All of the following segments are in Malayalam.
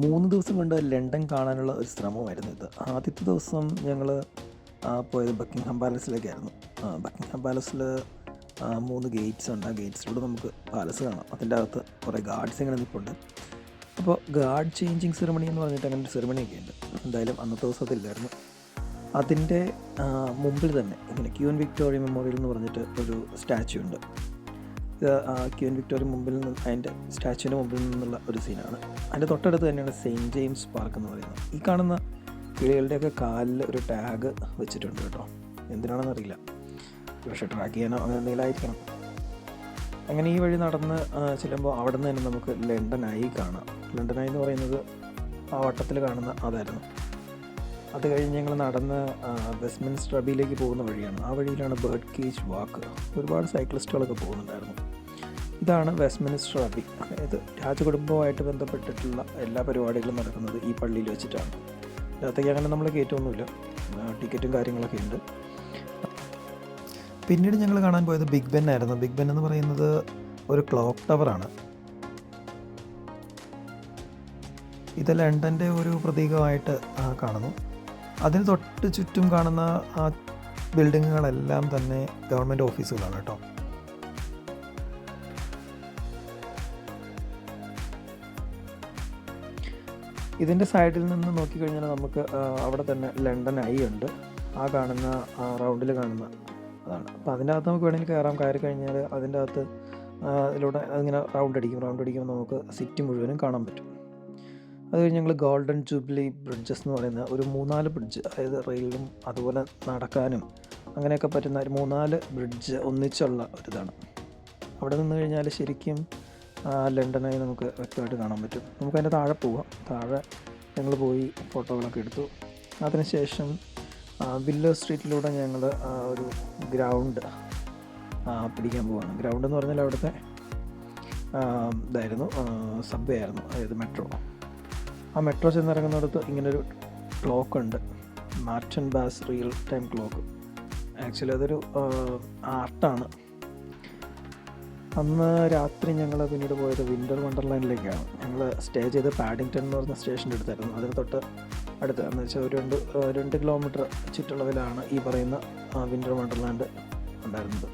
3 ദിവസം കൊണ്ട് ലണ്ടൻ കാണാനുള്ള ഒരു ശ്രമമായിരുന്നു ഇത്. ആദ്യത്തെ ദിവസം ഞങ്ങൾ പോയത് ബക്കിംഗ്ഹാം പാലസിലേക്കായിരുന്നു. ബക്കിംഗ്ഹാം പാലസിൽ 3 ഗേറ്റ്സ് ഉണ്ട്. ആ ഗേറ്റ്സിലൂടെ നമുക്ക് പാലസ് കാണാം. അതിൻ്റെ അകത്ത് കുറേ ഗാർഡ്സ് ഇങ്ങനെ നിൽപ്പുണ്ട്. അപ്പോൾ ഗാർഡ് ചേഞ്ചിങ് സെറിമണി എന്ന് പറഞ്ഞിട്ട് അങ്ങനെ ഒരു സെറിമണിയൊക്കെ ഉണ്ട്. എന്തായാലും അന്നത്തെ ദിവസം അതില്ലായിരുന്നു. അതിൻ്റെ മുമ്പിൽ തന്നെ ഇങ്ങനെ ക്യൂൻ വിക്ടോറിയ മെമ്മോറിയൽ എന്ന് പറഞ്ഞിട്ട് ഒരു സ്റ്റാച്യു ഉണ്ട്. ഇത് ക്യൂൻ വിക്ടോറിയ മുമ്പിൽ നിന്ന് അതിൻ്റെ സ്റ്റാച്യുവിൻ്റെ മുമ്പിൽ നിന്നുള്ള ഒരു സീനാണ്. അതിൻ്റെ തൊട്ടടുത്ത് തന്നെയാണ് സെയിൻറ്റ് ജെയിംസ് പാർക്ക് എന്ന് പറയുന്നത്. ഈ കാണുന്ന കിളികളുടെയൊക്കെ കാലിൽ ഒരു ടാഗ് വെച്ചിട്ടുണ്ട് കേട്ടോ. എന്തിനാണെന്നറിയില്ല, പക്ഷേ ട്രാക്ക് ചെയ്യാനോ അങ്ങനെ എന്തെങ്കിലും ആയിരിക്കണം. അങ്ങനെ ഈ വഴി നടന്ന് ചെല്ലുമ്പോൾ അവിടെ നിന്ന് തന്നെ നമുക്ക് ലണ്ടനായി കാണാം. ലണ്ടനായി എന്ന് പറയുന്നത് ആ വട്ടത്തിൽ കാണുന്ന അതായിരുന്നു. അത് കഴിഞ്ഞ് ഞങ്ങൾ നടന്ന് വെസ്റ്റ്മിൻസ്റ്റർ അബിയിലേക്ക് പോകുന്ന വഴിയാണ്. ആ വഴിയിലാണ് ബേർഡ് കേജ് വാക്ക്. ഒരുപാട് സൈക്ലിസ്റ്റുകളൊക്കെ പോകുന്നുണ്ടായിരുന്നു. ഇതാണ് വെസ്റ്റ്മിൻസ്റ്റർ അബി. അതായത് രാജകുടുംബവുമായിട്ട് ബന്ധപ്പെട്ടിട്ടുള്ള എല്ലാ പരിപാടികളും നടക്കുന്നത് ഈ പള്ളിയിൽ വെച്ചിട്ടാണ്. ഇതിനകത്തേക്ക് അങ്ങനെ നമ്മൾ കയറ്റമൊന്നുമില്ല, ടിക്കറ്റും കാര്യങ്ങളൊക്കെ ഉണ്ട്. പിന്നീട് ഞങ്ങൾ കാണാൻ പോയത് ബിഗ് ബെൻ ആയിരുന്നു. ബിഗ് ബെൻ എന്ന് പറയുന്നത് ഒരു ക്ലോക്ക് ടവറാണ്. ഇത് ലണ്ടൻ്റെ ഒരു പ്രതീകമായിട്ട് കാണുന്നു. അതിന് തൊട്ട് ചുറ്റും കാണുന്ന ആ ബിൽഡിങ്ങുകളെല്ലാം തന്നെ ഗവൺമെൻറ് ഓഫീസുകളാണ് കേട്ടോ. ഇതിൻ്റെ സൈഡിൽ നിന്ന് നോക്കിക്കഴിഞ്ഞാൽ നമുക്ക് അവിടെ തന്നെ ലണ്ടൻ ഐ ഉണ്ട്. ആ കാണുന്ന റൗണ്ടിൽ കാണുന്ന അതാണ്. അപ്പോൾ അതിൻ്റെ അകത്ത് നമുക്ക് വേണമെങ്കിൽ കയറി കഴിഞ്ഞാൽ അതിൻ്റെ അകത്ത് ഇതിലൂടെ അതിങ്ങനെ റൗണ്ട് അടിക്കുമ്പോൾ നമുക്ക് സിറ്റി മുഴുവനും കാണാൻ പറ്റും. അത് കഴിഞ്ഞ് ഞങ്ങൾ ഗോൾഡൻ ജൂബിലി ബ്രിഡ്ജസ് എന്ന് പറയുന്ന ഒരു 3-4 ബ്രിഡ്ജ്, അതായത് റെയിലും അതുപോലെ നടക്കാനും അങ്ങനെയൊക്കെ പറ്റുന്ന ഒരു 3-4 ബ്രിഡ്ജ് ഒന്നിച്ചുള്ള ഒരിതാണ്. അവിടെ നിന്ന് കഴിഞ്ഞാൽ ശരിക്കും ലണ്ടനായി നമുക്ക് വ്യക്തമായിട്ട് കാണാൻ പറ്റും. നമുക്കതിൻ്റെ താഴെ പോവാം. താഴെ ഞങ്ങൾ പോയി ഫോട്ടോകളൊക്കെ എടുത്തു. അതിനുശേഷം വില്ലോ സ്ട്രീറ്റിലൂടെ ഞങ്ങൾ ഒരു ഗ്രൗണ്ട് പിടിക്കാൻ പോവുകയാണ്. ഗ്രൗണ്ട് എന്ന് പറഞ്ഞാൽ അവിടുത്തെ ഇതായിരുന്നു, സബ്വേ ആയിരുന്നു, അതായത് മെട്രോ. ആ മെട്രോ ചെന്നിറങ്ങുന്നിടത്ത് ഇങ്ങനൊരു ക്ലോക്ക് ഉണ്ട്, മാർച്ചൻ ബാസ് റിയൽ ടൈം ക്ലോക്ക്. ആക്ച്വലി അതൊരു ആർട്ടാണ്. അന്ന് രാത്രി ഞങ്ങൾ പിന്നീട് പോയത് വിൻ്റർ വണ്ടർലാൻഡിലേക്കാണ്. ഞങ്ങൾ സ്റ്റേ ചെയ്ത് പാഡിങ്ടൺ എന്ന് പറഞ്ഞ സ്റ്റേഷൻ്റെ അടുത്തായിരുന്നു. അതിന് തൊട്ട് അടുത്ത് എന്ന് വെച്ചാൽ ഒരു 2 കിലോമീറ്റർ ചുറ്റളവിലാണ് ഈ പറയുന്ന വിൻ്റർ വണ്ടർലാൻഡ് ഉണ്ടായിരുന്നത്.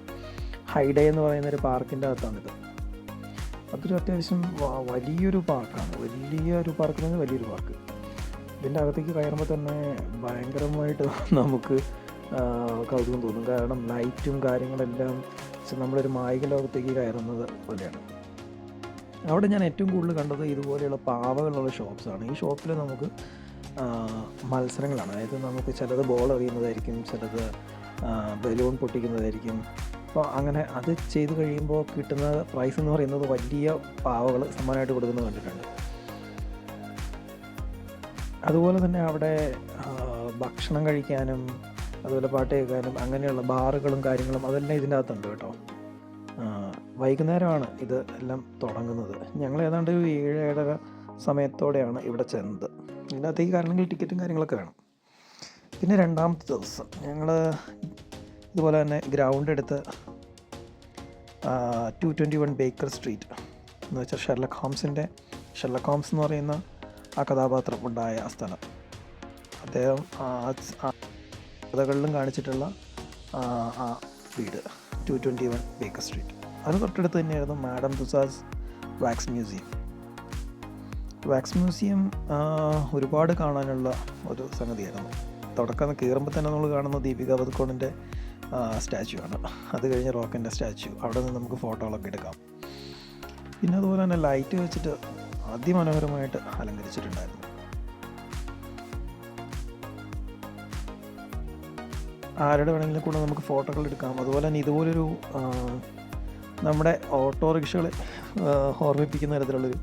ഹൈഡേ എന്ന് പറയുന്ന ഒരു പാർക്കിൻ്റെ അകത്താണിത്. അതൊരു അത്യാവശ്യം വലിയൊരു പാർക്കാണ്. വലിയൊരു പാർക്ക്. ഇതിൻ്റെ അകത്തേക്ക് കയറുമ്പോൾ തന്നെ ഭയങ്കരമായിട്ട് നമുക്ക് കൗതുകം തോന്നും. കാരണം ലൈറ്റും കാര്യങ്ങളെല്ലാം നമ്മളൊരു മായിക ലോകത്തേക്ക് കയറുന്നത് പോലെയാണ്. അവിടെ ഞാൻ ഏറ്റവും കൂടുതൽ കണ്ടത് ഇതുപോലെയുള്ള പാവകളുള്ള ഷോപ്സാണ്. ഈ ഷോപ്പിൽ നമുക്ക് മത്സരങ്ങളാണ്. അതായത് നമുക്ക് ചിലത് ബോൾ എറിയുന്നതായിരിക്കും, ചിലത് ബലൂൺ പൊട്ടിക്കുന്നതായിരിക്കും. അപ്പോൾ അങ്ങനെ അത് ചെയ്ത് കഴിയുമ്പോൾ കിട്ടുന്ന പ്രൈസ് എന്ന് പറയുന്നത് വലിയ പാവകൾ സമ്മാനമായിട്ട് കൊടുക്കുന്നത് കണ്ടിട്ടുണ്ട്. അതുപോലെ തന്നെ അവിടെ ഭക്ഷണം കഴിക്കാനും അതുപോലെ പാട്ട് കേൾക്കാനും അങ്ങനെയുള്ള ബാറുകളും കാര്യങ്ങളും അതെല്ലാം ഇതിൻ്റെ അകത്തുണ്ട് കേട്ടോ. വൈകുന്നേരമാണ് ഇത് എല്ലാം തുടങ്ങുന്നത്. ഞങ്ങൾ ഏതാണ്ട് 7-7:30 സമയത്തോടെയാണ് ഇവിടെ ചെന്നത്. ഇതിനകത്തേക്ക് കാരണമെങ്കിൽ ടിക്കറ്റും കാര്യങ്ങളൊക്കെ വേണം. പിന്നെ രണ്ടാമത്തെ ദിവസം ഞങ്ങൾ ഇതുപോലെ തന്നെ ഗ്രൗണ്ട് എടുത്ത് 221 ബേക്കർ സ്ട്രീറ്റ് എന്ന് വെച്ചാൽ ഷെർലക് ഹോംസ് എന്ന് പറയുന്ന ആ കഥാപാത്രം ഉണ്ടായ ആ സ്ഥലം, അദ്ദേഹം കഥകളിലും കാണിച്ചിട്ടുള്ള ആ വീട് 221 ബേക്കർ സ്ട്രീറ്റ്. അതിന് തൊട്ടടുത്ത് തന്നെയായിരുന്നു മാഡം തുസാസ് വാക്സ് മ്യൂസിയം. ഒരുപാട് കാണാനുള്ള ഒരു സംഗതിയായിരുന്നു. തുടക്കം കയറുമ്പോൾ തന്നെ നമ്മൾ കാണുന്ന ദീപിക പദുക്കോണിൻ്റെ സ്റ്റാച്യു ആണ്. അത് കഴിഞ്ഞ് റോക്കിൻ്റെ സ്റ്റാച്യു, അവിടെ നിന്ന് നമുക്ക് ഫോട്ടോകളൊക്കെ എടുക്കാം. പിന്നെ അതുപോലെ തന്നെ ലൈറ്റ് വെച്ചിട്ട് അതിമനോഹരമായിട്ട് അലങ്കരിച്ചിട്ടുണ്ടായിരുന്നു. ആരുടെ വേണമെങ്കിലും കൂടെ നമുക്ക് ഫോട്ടോകൾ എടുക്കാം. അതുപോലെ തന്നെ ഇതുപോലൊരു നമ്മുടെ ഓട്ടോറിക്ഷകളെ ഓർമ്മിപ്പിക്കുന്ന തരത്തിലുള്ളൊരു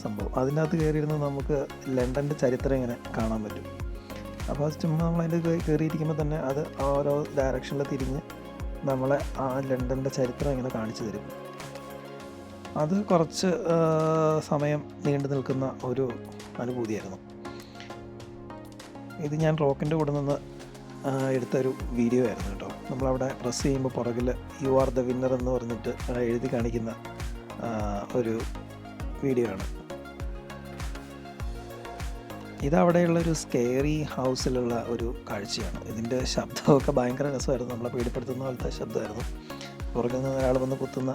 സംഭവം, അതിൻ്റെ അകത്ത് കയറിയിരുന്ന് നമുക്ക് ലണ്ടൻ്റെ ചരിത്രം ഇങ്ങനെ കാണാൻ പറ്റും. അപ്പോൾ അത് ചുമ്മാ നമ്മളതിൻ്റെ കയറിയിരിക്കുമ്പോൾ തന്നെ അത് ഓരോ ഡയറക്ഷനിൽ തിരിഞ്ഞ് നമ്മളെ ആ ലണ്ടൻ്റെ ചരിത്രം ഇങ്ങനെ കാണിച്ചു തരും. അത് കുറച്ച് സമയം നീണ്ടു നിൽക്കുന്ന ഒരു അനുഭൂതിയായിരുന്നു. ഇത് ഞാൻ റോക്കിൻ്റെ കൂടെ നിന്ന് എടുത്തൊരു വീഡിയോ ആയിരുന്നു കേട്ടോ. നമ്മളവിടെ പ്രസ് ചെയ്യുമ്പോൾ പുറകിൽ യു ആർ ദ വിന്നർ എന്ന് പറഞ്ഞിട്ട് എഴുതി കാണിക്കുന്ന ഒരു വീഡിയോ ആണ്. ഇതവിടെയുള്ളൊരു സ്കെയറി ഹൗസിലുള്ള ഒരു കാഴ്ചയാണ്. ഇതിൻ്റെ ശബ്ദമൊക്കെ ഭയങ്കര രസമായിരുന്നു. നമ്മളെ പേടിപ്പെടുത്തുന്ന പോലത്തെ ശബ്ദമായിരുന്നു. പുറകിൽ നിന്ന് ഒരാൾ വന്ന് കുത്തുന്ന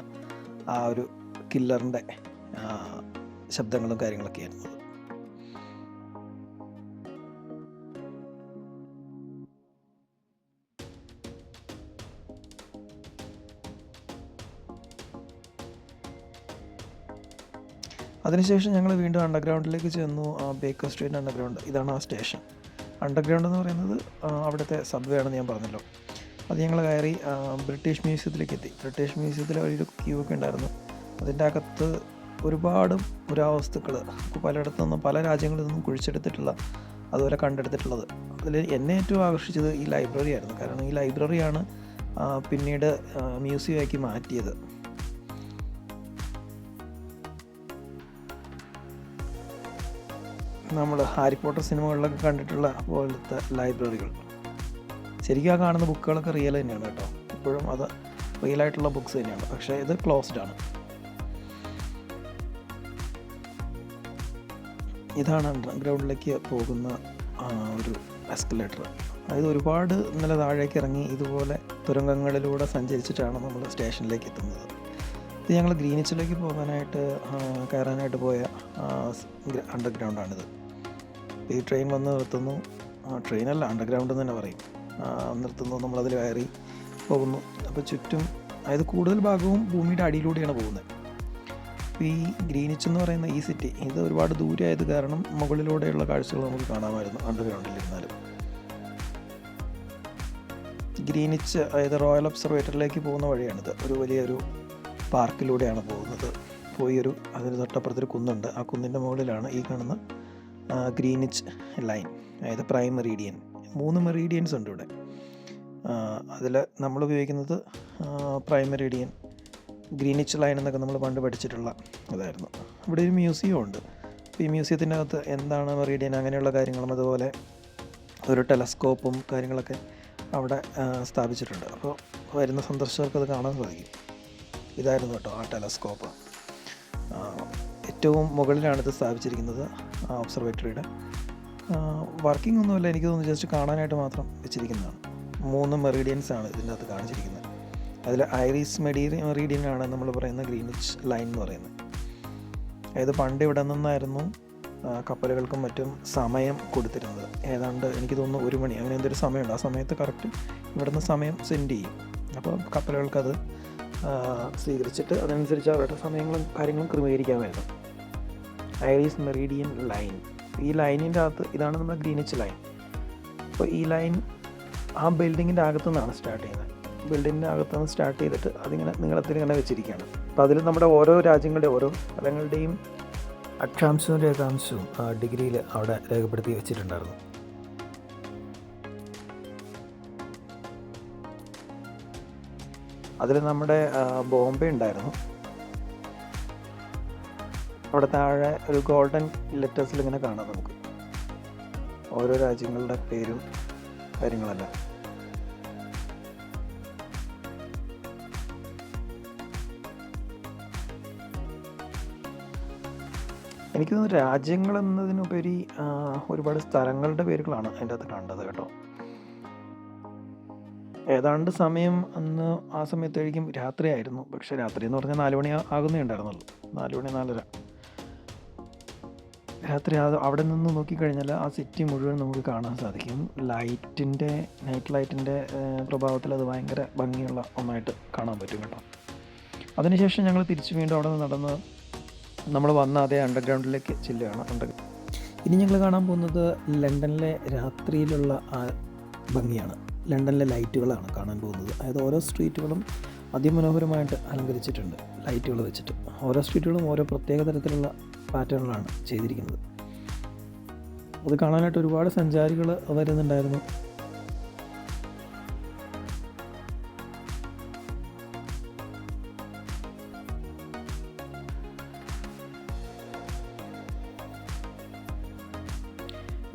ആ ഒരു കില്ലറിൻ്റെ ശബ്ദങ്ങളും കാര്യങ്ങളൊക്കെ ആയിരുന്നു. അതിനുശേഷം ഞങ്ങൾ വീണ്ടും അണ്ടർഗ്രൗണ്ടിലേക്ക് ചെന്നു. ബേക്കർ സ്ട്രീറ്റ് അണ്ടർഗ്രൗണ്ട്, ഇതാണ് ആ സ്റ്റേഷൻ. അണ്ടർഗ്രൗണ്ട് എന്ന് പറയുന്നത് അവിടുത്തെ സബ്വേ ആണെന്ന് ഞാൻ പറഞ്ഞല്ലോ. അത് ഞങ്ങൾ കയറി ബ്രിട്ടീഷ് മ്യൂസിയത്തിലേക്ക് എത്തി. ബ്രിട്ടീഷ് മ്യൂസിയത്തിൽ ഒരു ക്യൂ ഒക്കെ ഉണ്ടായിരുന്നു. അതിൻ്റെ അകത്ത് ഒരുപാട് പുരാവസ്തുക്കൾ പലയിടത്തു നിന്നും പല രാജ്യങ്ങളിൽ നിന്നും കുഴിച്ചെടുത്തിട്ടുള്ള, അതുപോലെ കണ്ടെടുത്തിട്ടുള്ളത്. അതിൽ എന്നെ ഏറ്റവും ആകർഷിച്ചത് ഈ ലൈബ്രറി ആയിരുന്നു. കാരണം ഈ ലൈബ്രറിയാണ് പിന്നീട് മ്യൂസിയമാക്കി മാറ്റിയത്. നമ്മൾ ഹാരി പോട്ടർ സിനിമകളിലൊക്കെ കണ്ടിട്ടുള്ള പോലത്തെ ലൈബ്രറികൾ. ശരിക്കും ആ കാണുന്ന ബുക്കുകളൊക്കെ റിയൽ തന്നെയാണ് കേട്ടോ. ഇപ്പോഴും അത് റിയലായിട്ടുള്ള ബുക്സ് തന്നെയാണ്. പക്ഷേ ഇത് ക്ലോസ്ഡ് ആണ്. ഇതാണ് അണ്ടർഗ്രൗണ്ടിലേക്ക് പോകുന്ന ഒരു എസ്കലേറ്റർ. അതായത് ഒരുപാട് ഇന്നലെ താഴേക്ക് ഇറങ്ങി ഇതുപോലെ തുരങ്കങ്ങളിലൂടെ സഞ്ചരിച്ചിട്ടാണ് നമ്മൾ സ്റ്റേഷനിലേക്ക് എത്തുന്നത്. ഇത് ഞങ്ങൾ ഗ്രീനിച്ചിലേക്ക് പോകാനായിട്ട് കയറാനായിട്ട് പോയ അണ്ടർഗ്രൗണ്ടാണിത്. ഈ ട്രെയിൻ വന്ന് നിർത്തുന്നു. ട്രെയിനല്ല, അണ്ടർഗ്രൗണ്ട് എന്ന് തന്നെ പറയും. നിർത്തുന്നു, നമ്മളതിൽ കയറി പോകുന്നു. അപ്പോൾ ചുറ്റും, അതായത് കൂടുതൽ ഭാഗവും ഭൂമിയുടെ അടിയിലൂടെയാണ് പോകുന്നത്. അപ്പോൾ ഈ ഗ്രീനിച്ച് എന്ന് പറയുന്ന ഈ സിറ്റി, ഇത് ഒരുപാട് ദൂരമായത് കാരണം മുകളിലൂടെയുള്ള കാഴ്ചകൾ നമുക്ക് കാണാമായിരുന്നു അണ്ടർഗ്രൗണ്ടിലിരുന്നാലും. ഗ്രീനിച്ച്, അതായത് റോയൽ ഒബ്സർവേറ്ററിലേക്ക് പോകുന്ന വഴിയാണിത്. ഒരു വലിയൊരു പാർക്കിലൂടെയാണ് പോകുന്നത്. അതിന് തൊട്ടപ്പുറത്തൊരു കുന്നുണ്ട്. ആ കുന്നിൻ്റെ മുകളിലാണ് ഈ കാണുന്ന ഗ്രീനിച്ച് ലൈൻ, അതായത് പ്രൈം മെറീഡിയൻ. 3 മെറീഡിയൻസ് ഉണ്ട് ഇവിടെ. അതിൽ നമ്മൾ ഉപയോഗിക്കുന്നത് പ്രൈം മെറീഡിയൻ, ഗ്രീനിച്ച് ലൈൻ എന്നൊക്കെ നമ്മൾ പണ്ട് പഠിച്ചിട്ടുള്ള ഇതായിരുന്നു. ഇവിടെ ഒരു മ്യൂസിയം ഉണ്ട്. ഈ മ്യൂസിയത്തിൻ്റെ അകത്ത് എന്താണ് മെറീഡിയൻ, അങ്ങനെയുള്ള കാര്യങ്ങളും അതുപോലെ ഒരു ടെലസ്കോപ്പും കാര്യങ്ങളൊക്കെ അവിടെ സ്ഥാപിച്ചിട്ടുണ്ട്. അപ്പോൾ വരുന്ന സന്ദർശകർക്ക് അത് കാണാൻ സാധിക്കും. ഇതായിരുന്നു കേട്ടോ ആ ടെലസ്കോപ്പ്. ഏറ്റവും മുകളിലാണിത് സ്ഥാപിച്ചിരിക്കുന്നത് ഒബ്സർവേറ്ററിയുടെ. വർക്കിംഗ് ഒന്നുമില്ല, എനിക്ക് തോന്നുന്നു ജസ്റ്റ് കാണാനായിട്ട് മാത്രം വെച്ചിരിക്കുന്നതാണ്. 3 മെറീഡിയൻസ് ആണ് ഇതിൻ്റെ അകത്ത് കാണിച്ചിരിക്കുന്നത്. അതിൽ ഐറിസ് മെറീഡിയനാണ് നമ്മൾ പറയുന്ന ഗ്രീനിച്ച് ലൈൻ എന്ന് പറയുന്നത്. അതായത് പണ്ട് ഇവിടെ നിന്നായിരുന്നു കപ്പലുകൾക്കും മറ്റും സമയം കൊടുത്തിരുന്നത്. ഏതാണ്ട് എനിക്ക് തോന്നുന്നു 1 മണി അങ്ങനെ എന്തൊരു സമയമുണ്ട്. ആ സമയത്ത് കറക്റ്റ് ഇവിടെ നിന്ന് സമയം സെൻഡ് ചെയ്യും. അപ്പോൾ കപ്പലുകൾക്കത് സ്വീകരിച്ചിട്ട് അതനുസരിച്ച് അവരുടെ സമയങ്ങളും കാര്യങ്ങളും ക്രമീകരിക്കാമായിരുന്നു. ഐറിസ് മെറീഡിയൻ ലൈൻ, ഈ ലൈനിൻ്റെ അകത്ത് ഇതാണ് നമ്മുടെ ഗ്രീനിച്ച് ലൈൻ. അപ്പോൾ ഈ ലൈൻ ആ ബിൽഡിങ്ങിൻ്റെ അകത്തു നിന്നാണ് സ്റ്റാർട്ട് ചെയ്യുന്നത്. ബിൽഡിങ്ങിൻ്റെ അകത്തുനിന്ന് സ്റ്റാർട്ട് ചെയ്തിട്ട് അതിങ്ങനെ നീളത്തിൽ ഇങ്ങനെ വെച്ചിരിക്കുകയാണ്. അപ്പോൾ അതിൽ നമ്മുടെ ഓരോ രാജ്യങ്ങളുടെയും ഓരോ സ്ഥലങ്ങളുടെയും അക്ഷാംശവും രേഖാംശവും ഡിഗ്രിയിൽ അവിടെ രേഖപ്പെടുത്തി വെച്ചിട്ടുണ്ടായിരുന്നു. അതിൽ നമ്മുടെ ബോംബെ ഉണ്ടായിരുന്നു. അവിടെ താഴെ ഒരു ഗോൾഡൻ ലെറ്റേഴ്സിൽ ഇങ്ങനെ കാണാം നമുക്ക് ഓരോ രാജ്യങ്ങളുടെ പേരും കാര്യങ്ങളെല്ലാം. എനിക്ക് തോന്നുന്നു രാജ്യങ്ങളെന്നതിനുപരി ഒരുപാട് സ്ഥലങ്ങളുടെ പേരുകളാണ് അതിൻ്റെ അകത്ത് കണ്ടത് കേട്ടോ. ഏതാണ്ട് സമയം അന്ന് ആ സമയത്തായിരിക്കും രാത്രിയായിരുന്നു. പക്ഷേ രാത്രി എന്ന് പറഞ്ഞാൽ 4 മണി ആകുന്നേ ഉണ്ടായിരുന്നുള്ളൂ. 4 മണി 4:30 രാത്രി. അവിടെ നിന്ന് നോക്കിക്കഴിഞ്ഞാൽ ആ സിറ്റി മുഴുവൻ നമുക്ക് കാണാൻ സാധിക്കും. നൈറ്റ് ലൈറ്റിൻ്റെ പ്രഭാവത്തിൽ അത് ഭയങ്കര ഭംഗിയുള്ള ഒന്നായിട്ട് കാണാൻ പറ്റും കേട്ടോ. അതിനുശേഷം ഞങ്ങൾ തിരിച്ച് വീണ്ടും അവിടെ നിന്ന് നടന്ന് നമ്മൾ വന്ന അതേ അണ്ടർഗ്രൗണ്ടിലേക്ക് ചെല്ലുകയാണ്. ഇനി ഞങ്ങൾ കാണാൻ പോകുന്നത് ലണ്ടനിലെ രാത്രിയിലുള്ള ആ ഭംഗിയാണ്. ലണ്ടനിലെ ലൈറ്റുകളാണ് കാണാൻ പോകുന്നത്. അതായത് ഓരോ സ്ട്രീറ്റുകളും അതിമനോഹരമായിട്ട് അലങ്കരിച്ചിട്ടുണ്ട് ലൈറ്റുകൾ വെച്ചിട്ട്. ഓരോ സ്ട്രീറ്റുകളും ഓരോ പ്രത്യേക തരത്തിലുള്ള പാറ്റേണിലാണ് ചെയ്തിരിക്കുന്നത്. അത് കാണാനായിട്ട് ഒരുപാട് സഞ്ചാരികൾ വരുന്നുണ്ടായിരുന്നു.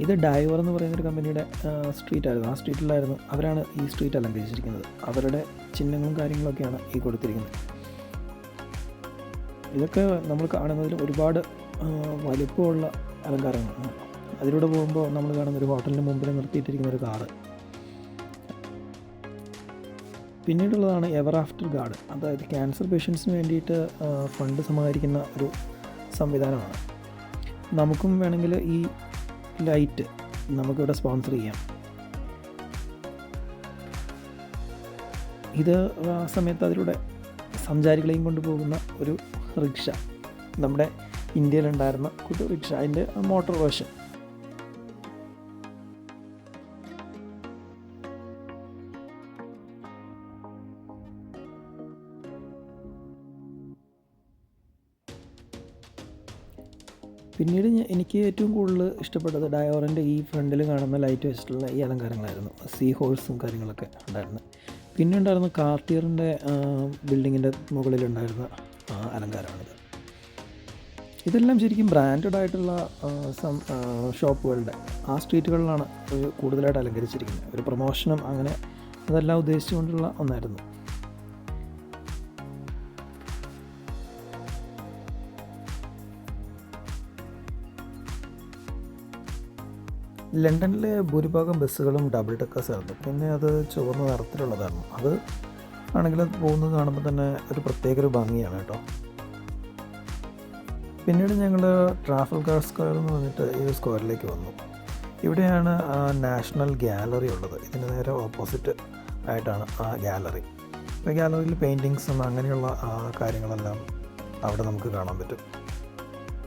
ഇത് ഡൈവർ എന്ന് പറയുന്നൊരു കമ്പനിയുടെ സ്ട്രീറ്റായിരുന്നു. ആ സ്ട്രീറ്റിലായിരുന്നു അവരാണ് ഈ സ്ട്രീറ്റ് അലങ്കരിച്ചിരിക്കുന്നത്. അവരുടെ ചിഹ്നങ്ങളും കാര്യങ്ങളൊക്കെയാണ് ഈ കൊടുത്തിരിക്കുന്നത്. ഇതൊക്കെ നമ്മൾ കാണുന്നതിൽ ഒരുപാട് വലിപ്പമുള്ള അലങ്കാരങ്ങളാണ്. അതിലൂടെ പോകുമ്പോൾ നമ്മൾ കാണുന്ന ഒരു ഹോട്ടലിന് മുമ്പിൽ നിർത്തിയിട്ടിരിക്കുന്ന ഒരു കാറ്. പിന്നീടുള്ളതാണ് എവർ ആഫ്റ്റർ ഗാർഡ്. അതായത് ക്യാൻസർ പേഷ്യൻസിന് വേണ്ടിയിട്ട് ഫണ്ട് സമാഹരിക്കുന്ന ഒരു സംവിധാനമാണ്. നമുക്കും വേണമെങ്കിൽ ഈ ലൈറ്റ് നമുക്കിവിടെ സ്പോൺസർ ചെയ്യാം. ഇത് ആ സമയത്ത് അതിലൂടെ സഞ്ചാരികളെയും കൊണ്ടുപോകുന്ന ഒരു റിക്ഷ, നമ്മുടെ ഇന്ത്യയിലുണ്ടായിരുന്ന കുട്ടി റിക്ഷ, അതിൻ്റെ മോട്ടോർ വേർഷൻ. പിന്നീട് എനിക്ക് ഏറ്റവും കൂടുതൽ ഇഷ്ടപ്പെട്ടത് ഡയോറിൻ്റെ ഈ ഫ്രണ്ടിൽ കാണുന്ന ലൈറ്റ് വെച്ചിട്ടുള്ള ഈ അലങ്കാരങ്ങളായിരുന്നു. സീ ഹോഴ്സും കാര്യങ്ങളൊക്കെ ഉണ്ടായിരുന്നു. പിന്നെ ഉണ്ടായിരുന്ന കാർട്ടിയറിൻ്റെ ബിൽഡിങ്ങിൻ്റെ മുകളിലുണ്ടായിരുന്ന അലങ്കാരമാണിത്. ഇതെല്ലാം ശരിക്കും ബ്രാൻഡഡ് ആയിട്ടുള്ള ഷോപ്പുകളുടെ ആ സ്ട്രീറ്റുകളിലാണ് കൂടുതലായിട്ട് അലങ്കരിച്ചിരിക്കുന്നത്. ഒരു പ്രൊമോഷനും അങ്ങനെ അതെല്ലാം ഉദ്ദേശിച്ചുകൊണ്ടുള്ള ഒന്നായിരുന്നു. ലണ്ടനിലെ ഭൂരിഭാഗം ബസ്സുകളും ഡബിൾ ഡെക്കേഴ്സ് ആയിരുന്നു. പിന്നെ അത് ചുവന്ന നിറത്തിലുള്ളതായിരുന്നു. അത് ആണെങ്കിൽ അത് പോകുന്നത് കാണുമ്പോൾ തന്നെ ഒരു പ്രത്യേക ഒരു ഭംഗിയാണ് കേട്ടോ. പിന്നീട് ഞങ്ങൾ ട്രാഫൽഗാർ സ്ക്വയർ എന്ന് പറഞ്ഞിട്ട് ഈ സ്ക്വയറിലേക്ക് വന്നു. ഇവിടെയാണ് നാഷണൽ ഗാലറി ഉള്ളത്. ഇതിന് നേരെ ഓപ്പോസിറ്റ് ആയിട്ടാണ് ആ ഗാലറി. അപ്പോൾ ഗാലറിയിൽ പെയിൻറ്റിങ്സും അങ്ങനെയുള്ള കാര്യങ്ങളെല്ലാം അവിടെ നമുക്ക് കാണാൻ പറ്റും.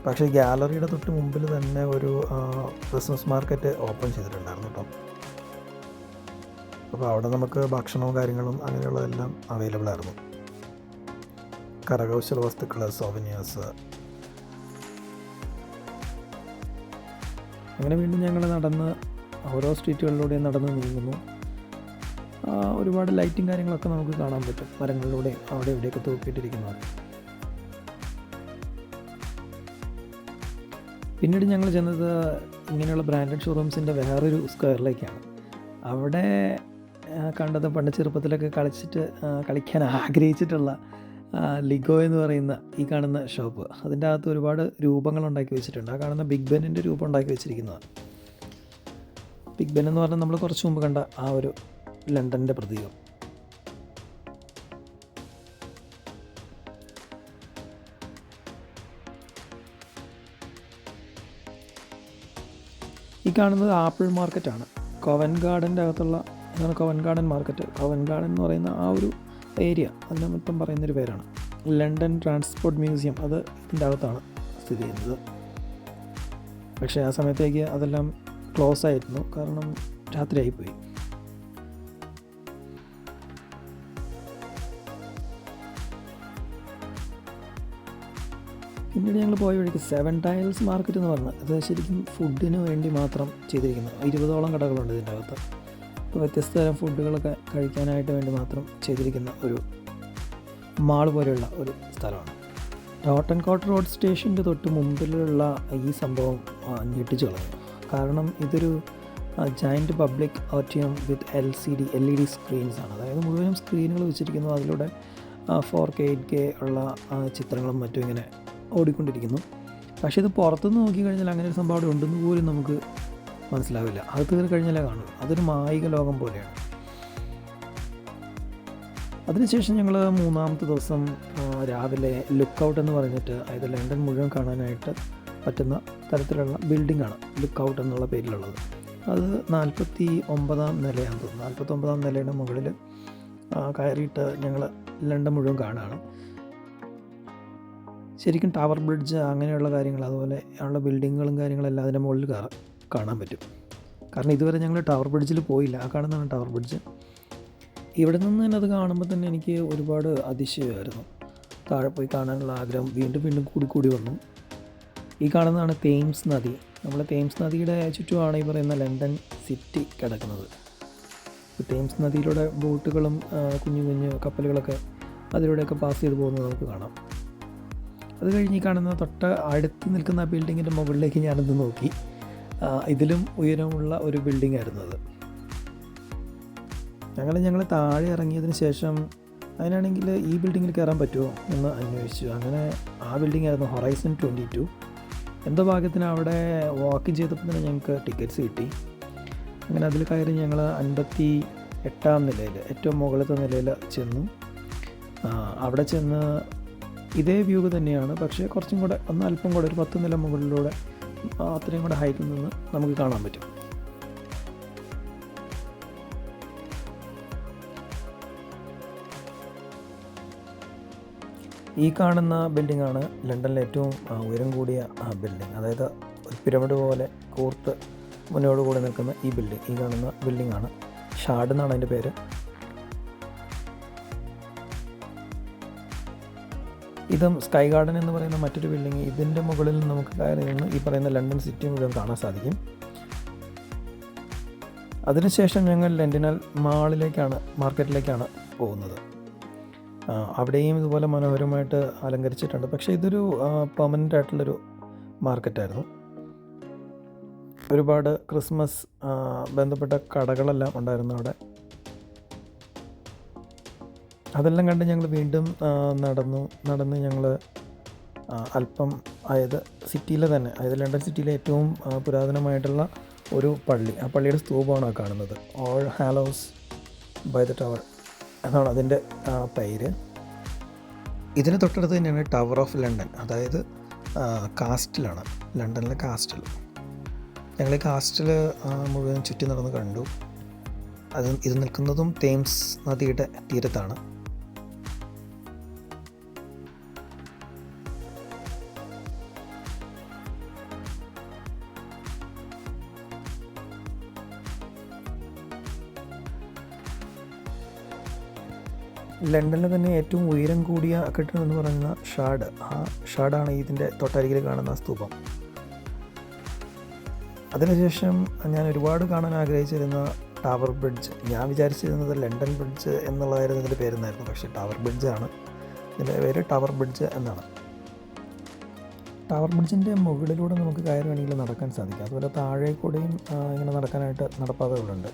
പക്ഷേ ഗാലറിയുടെ തൊട്ട് മുമ്പിൽ തന്നെ ഒരു ക്രിസ്മസ് മാർക്കറ്റ് ഓപ്പൺ ചെയ്തിട്ടുണ്ടായിരുന്നു കേട്ടോ. അപ്പോൾ അവിടെ നമുക്ക് ഭക്ഷണവും കാര്യങ്ങളും അങ്ങനെയുള്ളതെല്ലാം അവൈലബിൾ ആയിരുന്നു. കരകൗശല വസ്തുക്കൾ, സോവനിയേഴ്സ്. അങ്ങനെ വീണ്ടും ഞങ്ങൾ നടന്ന് ഓരോ സ്ട്രീറ്റുകളിലൂടെയും നടന്ന് നീങ്ങുന്നു. ഒരുപാട് ലൈറ്റും കാര്യങ്ങളൊക്കെ നമുക്ക് കാണാൻ പറ്റും, മരങ്ങളിലൂടെയും അവിടെ ഇവിടെയൊക്കെ തൂക്കിയിട്ടിരിക്കുന്നത്. പിന്നീട് ഞങ്ങൾ ചെന്നത് ഇങ്ങനെയുള്ള ബ്രാൻഡഡ് ഷോറൂംസിൻ്റെ വേറൊരു സ്ക്വയറിലേക്കാണ്. അവിടെ കണ്ടത് പണ്ട് ചെറുപ്പത്തിലൊക്കെ കളിക്കാൻ ആഗ്രഹിച്ചിട്ടുള്ള ലിഗോ എന്ന് പറയുന്ന ഈ കാണുന്ന ഷോപ്പ്. അതിൻ്റെ അകത്ത് ഒരുപാട് രൂപങ്ങൾ ഉണ്ടാക്കി വെച്ചിട്ടുണ്ട്. ആ കാണുന്ന ബിഗ് ബെന്നിൻ്റെ രൂപം ഉണ്ടാക്കി വെച്ചിരിക്കുന്നതാണ്. ബിഗ് ബെൻ എന്ന് പറഞ്ഞാൽ നമ്മൾ കുറച്ച് മുമ്പ് കണ്ട ആ ഒരു ലണ്ടൻ്റെ പ്രതീകം. ഈ കാണുന്നത് ആപ്പിൾ മാർക്കറ്റാണ്. കോവൻറ്റ് ഗാർഡൻ്റെ അകത്തുള്ള അതാണ് കോവൻറ്റ് ഗാർഡൻ മാർക്കറ്റ്. കോവൻറ്റ് ഗാർഡൻ എന്ന് പറയുന്ന ആ ഒരു ഏരിയ, അതിനെ മൊത്തം പറയുന്നൊരു പേരാണ്. ലണ്ടൻ ട്രാൻസ്പോർട്ട് മ്യൂസിയം അത് ഇതിൻ്റെ അകത്താണ് സ്ഥിതി ചെയ്യുന്നത്. പക്ഷേ ആ സമയത്തേക്ക് അതെല്ലാം ക്ലോസ് ആയിരുന്നു, കാരണം രാത്രിയായിപ്പോയി. പിന്നീട് ഞങ്ങൾ പോയ വഴിക്ക് 7 ടൈൽസ് മാർക്കറ്റ് എന്ന് പറഞ്ഞാൽ അത് ശരിക്കും ഫുഡിന് വേണ്ടി മാത്രം ചെയ്തിരിക്കുന്നത്. 20ഓളം കടകളുണ്ട് ഇതിൻ്റെ അകത്ത്. അപ്പോൾ വ്യത്യസ്ത തരം ഫുഡുകളൊക്കെ കഴിക്കാനായിട്ട് വേണ്ടി മാത്രം ചെയ്തിരിക്കുന്ന ഒരു മാൾ പോലെയുള്ള ഒരു സ്ഥലമാണ്. ടോട്ടൻ കോട്ട് റോഡ് സ്റ്റേഷൻ്റെ തൊട്ട് മുമ്പിലുള്ള ഈ സംഭവം ഞെട്ടിച്ചു കളഞ്ഞു. കാരണം ഇതൊരു ജയൻറ്റ് പബ്ലിക് ഓഡിറ്റോറിയം വിത്ത് LED സ്ക്രീൻസ് ആണ്. അതായത് മുഴുവനും സ്ക്രീനുകൾ വെച്ചിരിക്കുന്നു. അതിലൂടെ 4K 8K ഉള്ള ചിത്രങ്ങളും മറ്റും ഇങ്ങനെ ഓടിക്കൊണ്ടിരിക്കുന്നു. പക്ഷേ ഇത് പുറത്തുനിന്ന് നോക്കിക്കഴിഞ്ഞാൽ അങ്ങനെ ഒരു സംഭവം അവിടെ ഉണ്ടെന്ന് പോലും നമുക്ക് മനസ്സിലാവില്ല. അത് കയറി കഴിഞ്ഞാലേ കാണും. അതൊരു മായിക ലോകം പോലെയാണ്. അതിനുശേഷം ഞങ്ങൾ 3-ാമത്തെ ദിവസം രാവിലെ ലുക്ക് ഔട്ട് എന്ന് പറഞ്ഞിട്ട്, അതായത് ലണ്ടൻ മുഴുവൻ കാണാനായിട്ട് പറ്റുന്ന തരത്തിലുള്ള ബിൽഡിങ്ങാണ് ലുക്ക് ഔട്ട് എന്നുള്ള പേരിലുള്ളത്. അത് 49ാം നിലയാണെന്ന് തോന്നുന്നു. 49ാം നിലയുടെ മുകളിൽ കയറിയിട്ട് ഞങ്ങൾ ലണ്ടൻ മുഴുവൻ കാണുകയാണ്. ശരിക്കും ടവർ ബ്രിഡ്ജ് അങ്ങനെയുള്ള കാര്യങ്ങൾ, അതുപോലെ ഉള്ള ബിൽഡിങ്ങുകളും കാര്യങ്ങളെല്ലാം അതിൻ്റെ മുകളിൽ കാണാൻ പറ്റും. കാരണം ഇതുവരെ ഞങ്ങൾ ടവർ ബ്രിഡ്ജിൽ പോയില്ല. ആ കാണുന്നതാണ് ടവർ ബ്രിഡ്ജ്. ഇവിടെ നിന്ന് തന്നെ അത് കാണുമ്പോൾ തന്നെ എനിക്ക് ഒരുപാട് അതിശയമായിരുന്നു. താഴെ പോയി കാണാനുള്ള ആഗ്രഹം വീണ്ടും വീണ്ടും കൂടി വന്നു. ഈ കാണുന്നതാണ് തേംസ് നദി. നമ്മൾ തേംസ് നദിയുടെ ചുറ്റുമാണ് ഈ പറയുന്ന ലണ്ടൻ സിറ്റി കിടക്കുന്നത്. തേംസ് നദിയിലൂടെ ബോട്ടുകളും കുഞ്ഞു കുഞ്ഞു കപ്പലുകളൊക്കെ അതിലൂടെയൊക്കെ പാസ് ചെയ്ത് പോകുന്നത് നമുക്ക് കാണാം. അത് കഴിഞ്ഞ് ഈ കാണുന്ന തൊട്ട് അടുത്ത് നിൽക്കുന്ന ആ ബിൽഡിങ്ങിൻ്റെ മുകളിലേക്ക് ഞാനത് നോക്കി. ഇതിലും ഉയരമുള്ള ഒരു ബിൽഡിംഗ് ആയിരുന്നു അത്. ഞങ്ങൾ താഴെ ഇറങ്ങിയതിന് ശേഷം അതിനാണെങ്കിൽ ഈ ബിൽഡിങ്ങിൽ കയറാൻ പറ്റുമോ എന്ന് അന്വേഷിച്ചു. അങ്ങനെ ആ ബിൽഡിംഗ് ആയിരുന്നു ഹൊറൈസൺ 22. എന്തോ ഭാഗ്യത്തിന് അവിടെ വാക്കിംഗ് ചെയ്തപ്പോൾ തന്നെ ഞങ്ങൾക്ക് ടിക്കറ്റ്സ് കിട്ടി. അങ്ങനെ അതിൽ കയറി ഞങ്ങൾ 58-ാം നിലയിൽ, ഏറ്റവും മുകളിലത്തെ നിലയിൽ ചെന്നു. അവിടെ ചെന്ന് ഇതേ വ്യൂ തന്നെയാണ്, പക്ഷേ കുറച്ചും കൂടെ അല്പം കൂടെ ഒരു 10 നില മുകളിലൂടെ അത്രയും കൂടെ ഹൈറ്റിൽ നിന്ന് നമുക്ക് കാണാൻ പറ്റും. ഈ കാണുന്ന ബിൽഡിങ്ങാണ് ലണ്ടനിലെ ഏറ്റവും ഉയരം കൂടിയ ബിൽഡിംഗ്. അതായത് ഒരു പിരമിഡ് പോലെ കൂർത്ത് മുന്നോടുകൂടി നിൽക്കുന്ന ഈ ബിൽഡിംഗ്, ഈ കാണുന്ന ബിൽഡിങ്ങാണ് ഷാഡ് എന്നാണ് അതിൻ്റെ പേര്. ഇതും സ്കൈ ഗാർഡൻ എന്ന് പറയുന്ന മറ്റൊരു ബിൽഡിംഗ്. ഇതിൻ്റെ മുകളിൽ നമുക്ക് കയറി നിന്ന് ഈ പറയുന്ന ലണ്ടൻ സിറ്റി മുഴുവൻ കാണാൻ സാധിക്കും. അതിനുശേഷം ഞങ്ങൾ ലണ്ടനൽ മാർക്കറ്റിലേക്കാണ് പോകുന്നത്. അവിടെയും ഇതുപോലെ മനോഹരമായിട്ട് അലങ്കരിച്ചിട്ടുണ്ട്. പക്ഷേ ഇതൊരു പെർമനൻ്റ് ആയിട്ടുള്ളൊരു മാർക്കറ്റായിരുന്നു. ഒരുപാട് ക്രിസ്മസ് ബന്ധപ്പെട്ട കടകളെല്ലാം ഉണ്ടായിരുന്നു അവിടെ. അതെല്ലാം കണ്ട് ഞങ്ങൾ വീണ്ടും നടന്ന് ഞങ്ങൾ അല്പം, അതായത് സിറ്റിയിലെ തന്നെ, അതായത് ലണ്ടൻ സിറ്റിയിലെ ഏറ്റവും പുരാതനമായിട്ടുള്ള ഒരു പള്ളി, ആ പള്ളിയുടെ സ്തൂപമാണ് കാണുന്നത്. All Hallows by the Tower എന്നാണ് അതിൻ്റെ പേര്. ഇതിന് തൊട്ടടുത്ത് തന്നെയാണ് ടവർ ഓഫ് ലണ്ടൻ, അതായത് കാസ്റ്റിലാണ്, ലണ്ടനിലെ കാസ്റ്റിൽ. ഞങ്ങൾ ഈ കാസ്റ്റിൽ മുഴുവൻ ചുറ്റി നടന്ന് കണ്ടു. ഇത് നിൽക്കുന്നതും തേംസ് നദിയുടെ തീരത്താണ്. ലണ്ടനിലെ തന്നെ ഏറ്റവും ഉയരം കൂടിയ കെട്ടിടം എന്ന് പറയുന്ന ഷാഡാണ് ഇതിൻ്റെ തൊട്ടരികിൽ കാണുന്ന സ്തൂപം. അതിനുശേഷം ഞാൻ ഒരുപാട് കാണാൻ ആഗ്രഹിച്ചിരുന്ന ടവർ ബ്രിഡ്ജ്. ഞാൻ വിചാരിച്ചിരുന്നത് ലണ്ടൻ ബ്രിഡ്ജ് എന്നുള്ളതായിരുന്നു ഇതിൻ്റെ പേരെന്നായിരുന്നു. പക്ഷേ ടവർ ബ്രിഡ്ജാണ് ഇതിൻ്റെ പേര്. ടവർ ബ്രിഡ്ജ് എന്നാണ്. ടവർ ബ്രിഡ്ജിൻ്റെ മുകളിലൂടെ നമുക്ക് കയറി വേണമെങ്കിൽ നടക്കാൻ സാധിക്കും. അതുപോലെ താഴെ കൂടെയും ഇങ്ങനെ നടക്കാനായിട്ട് നടപ്പാതകളുണ്ട്.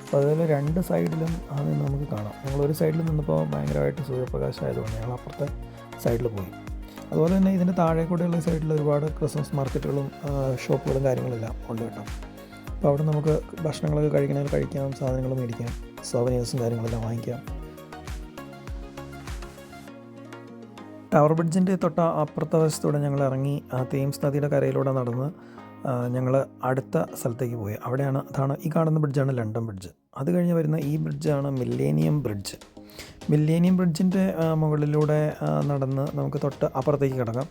അപ്പോൾ അതിൽ 2 സൈഡിലും നിന്ന് നമുക്ക് കാണാം. ഞങ്ങളൊരു സൈഡിൽ നിന്നപ്പോൾ ഭയങ്കരമായിട്ട് സൂര്യപ്രകാശം ആയതുകൊണ്ട് ഞങ്ങൾ അപ്പുറത്തെ സൈഡിൽ പോയി. അതുപോലെ തന്നെ ഇതിൻ്റെ താഴെ കൂടെയുള്ള സൈഡിൽ ഒരുപാട് ക്രിസ്മസ് മാർക്കറ്റുകളും ഷോപ്പുകളും കാര്യങ്ങളെല്ലാം ഉണ്ട് കേട്ടോ. അപ്പോൾ അവിടെ നമുക്ക് ഭക്ഷണങ്ങളൊക്കെ കഴിക്കാം, സാധനങ്ങൾ മേടിക്കാം, സോവനീഴ്സും കാര്യങ്ങളെല്ലാം വാങ്ങിക്കാം. ടവർ ബ്രിഡ്ജിൻ്റെ അപ്പുറത്തെ വശത്തൂടെ ഞങ്ങൾ ഇറങ്ങി തേംസ് നദിയുടെ കരയിലൂടെ നടന്ന് ഞങ്ങൾ അടുത്ത സ്ഥലത്തേക്ക് പോയി. അതാണ് ഈ കാണുന്ന ബ്രിഡ്ജാണ് ലണ്ടൻ ബ്രിഡ്ജ്. അത് കഴിഞ്ഞ് വരുന്ന ഈ ബ്രിഡ്ജാണ് മില്ലേനിയം ബ്രിഡ്ജ്. മില്ലേനിയം ബ്രിഡ്ജിൻ്റെ മുകളിലൂടെ നടന്ന് നമുക്ക് തൊട്ട് അപ്പുറത്തേക്ക് കിടക്കാം.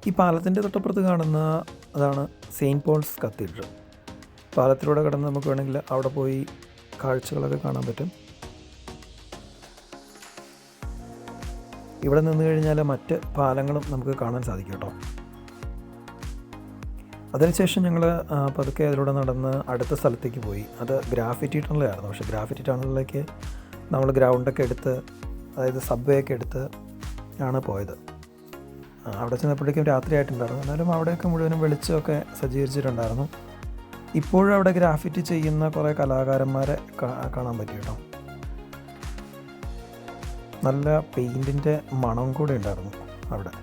ഈ പാലത്തിൻ്റെ തൊട്ടപ്പുറത്ത് കാണുന്ന അതാണ് സെയിൻറ്റ് പോൾസ് കത്തീഡ്രൽ. പാലത്തിലൂടെ കിടന്ന് നമുക്ക് വേണമെങ്കിൽ അവിടെ പോയി കാഴ്ചകളൊക്കെ കാണാൻ പറ്റും. ഇവിടെ നിന്ന് കഴിഞ്ഞാൽ മറ്റ് പാലങ്ങളും നമുക്ക് കാണാൻ സാധിക്കും കേട്ടോ. അതിനുശേഷം ഞങ്ങൾ പതുക്കെ അതിലൂടെ നടന്ന് അടുത്ത സ്ഥലത്തേക്ക് പോയി. അത് ഗ്രാഫിറ്റി ടണലായിരുന്നു. പക്ഷേ ഗ്രാഫിറ്റി ടണലിലേക്ക് നമ്മൾ ഗ്രൗണ്ടൊക്കെ എടുത്ത്, അതായത് സബ്വേ ഒക്കെ എടുത്ത് ആണ് പോയത്. അവിടെ ചെന്നപ്പോഴേക്കും രാത്രി ആയിട്ടുണ്ടായിരുന്നു. എന്നാലും അവിടെയൊക്കെ മുഴുവനും വെളിച്ചമൊക്കെ സജ്ജീകരിച്ചിട്ടുണ്ടായിരുന്നു. ഇപ്പോഴും അവിടെ ഗ്രാഫിറ്റി ചെയ്യുന്ന കുറേ കലാകാരന്മാരെ കാണാൻ പറ്റി കേട്ടോ. നല്ല പെയിൻറ്റിൻ്റെ മണം കൂടെ ഉണ്ടായിരുന്നു അവിടെ.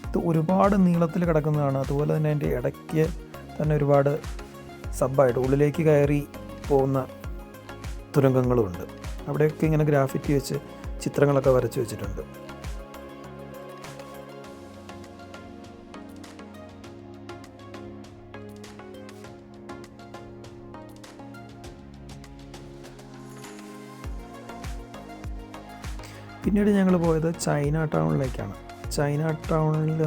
ഇത് ഒരുപാട് നീളത്തിൽ കിടക്കുന്നതാണ്. അതുപോലെ തന്നെ അതിൻ്റെ ഇടയ്ക്ക് തന്നെ ഒരുപാട് സബ്ബായിട്ട് ഉള്ളിലേക്ക് കയറി പോകുന്ന തുരങ്കങ്ങളുമുണ്ട്. അവിടെയൊക്കെ ഇങ്ങനെ ഗ്രാഫിറ്റി വെച്ച് ചിത്രങ്ങളൊക്കെ വരച്ച് വെച്ചിട്ടുണ്ട്. പിന്നീട് ഞങ്ങൾ പോയത് ചൈന ടൗണിലേക്കാണ്. ചൈന ടൗണിൽ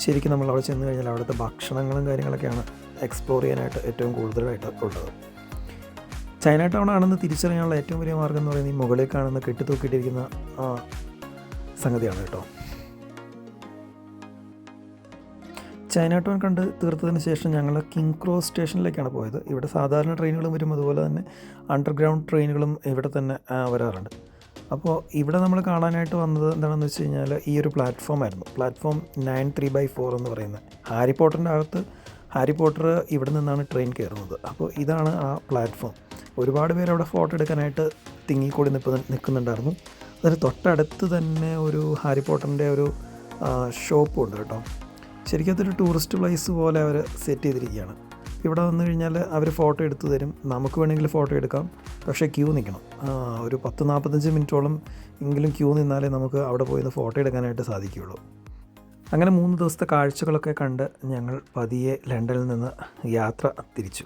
ശരിക്കും നമ്മൾ അവിടെ ചെന്ന് കഴിഞ്ഞാൽ അവിടുത്തെ ഭക്ഷണങ്ങളും കാര്യങ്ങളൊക്കെയാണ് എക്സ്പ്ലോർ ചെയ്യാനായിട്ട് ഏറ്റവും കൂടുതലായിട്ട് ഉള്ളത്. ചൈന ടൗൺ ആണെന്ന് തിരിച്ചറിയാനുള്ള ഏറ്റവും വലിയ മാർഗ്ഗം എന്ന് പറയുന്നത് ഈ മുകളിൽ കാണുന്ന കെട്ടിത്തൂക്കിയിട്ടിരിക്കുന്ന സംഗതിയാണ് കേട്ടോ. ചൈന ടൗൺ കണ്ട് തീർത്തതിന് ശേഷം ഞങ്ങൾ കിങ് ക്രോസ് സ്റ്റേഷനിലേക്കാണ് പോയത്. ഇവിടെ സാധാരണ ട്രെയിനുകളും വരും, അതുപോലെ തന്നെ അണ്ടർഗ്രൗണ്ട് ട്രെയിനുകളും ഇവിടെ തന്നെ വരാറുണ്ട്. അപ്പോൾ ഇവിടെ നമ്മൾ കാണാനായിട്ട് വന്നത് എന്താണെന്ന് വെച്ച് കഴിഞ്ഞാൽ ഈ ഒരു പ്ലാറ്റ്ഫോം ആയിരുന്നു. പ്ലാറ്റ്ഫോം 9/3/4 എന്ന് പറയുന്നത്. ഹാരി പോട്ടറിൻ്റെ അകത്ത് ഹാരി പോട്ടർ ഇവിടെ നിന്നാണ് ട്രെയിൻ കയറുന്നത്. അപ്പോൾ ഇതാണ് ആ പ്ലാറ്റ്ഫോം. ഒരുപാട് പേര് അവിടെ ഫോട്ടോ എടുക്കാനായിട്ട് തിങ്ങിക്കൂടി നിൽക്കുന്നുണ്ടായിരുന്നു. അതിന് തൊട്ടടുത്ത് തന്നെ ഒരു ഹാരി പോട്ടറിൻ്റെ ഒരു ഷോപ്പും ഉണ്ട് കേട്ടോ. ശരിക്കും അതൊരു ടൂറിസ്റ്റ് പ്ലേസ് പോലെ അവർ സെറ്റ് ചെയ്തിരിക്കുകയാണ്. ഇവിടെ വന്നു കഴിഞ്ഞാൽ അവർ ഫോട്ടോ എടുത്തു തരും, നമുക്ക് വേണമെങ്കിൽ ഫോട്ടോ എടുക്കാം, പക്ഷേ ക്യൂ നിൽക്കണം. ഒരു 10-45 മിനിറ്റോളം എങ്കിലും ക്യൂ നിന്നാലേ നമുക്ക് അവിടെ പോയി ഫോട്ടോ എടുക്കാനായിട്ട് സാധിക്കുകയുള്ളൂ. അങ്ങനെ 3 ദിവസത്തെ കാഴ്ചകളൊക്കെ കണ്ട് ഞങ്ങൾ പതിയെ ലണ്ടനിൽ നിന്ന് യാത്ര തിരിച്ചു.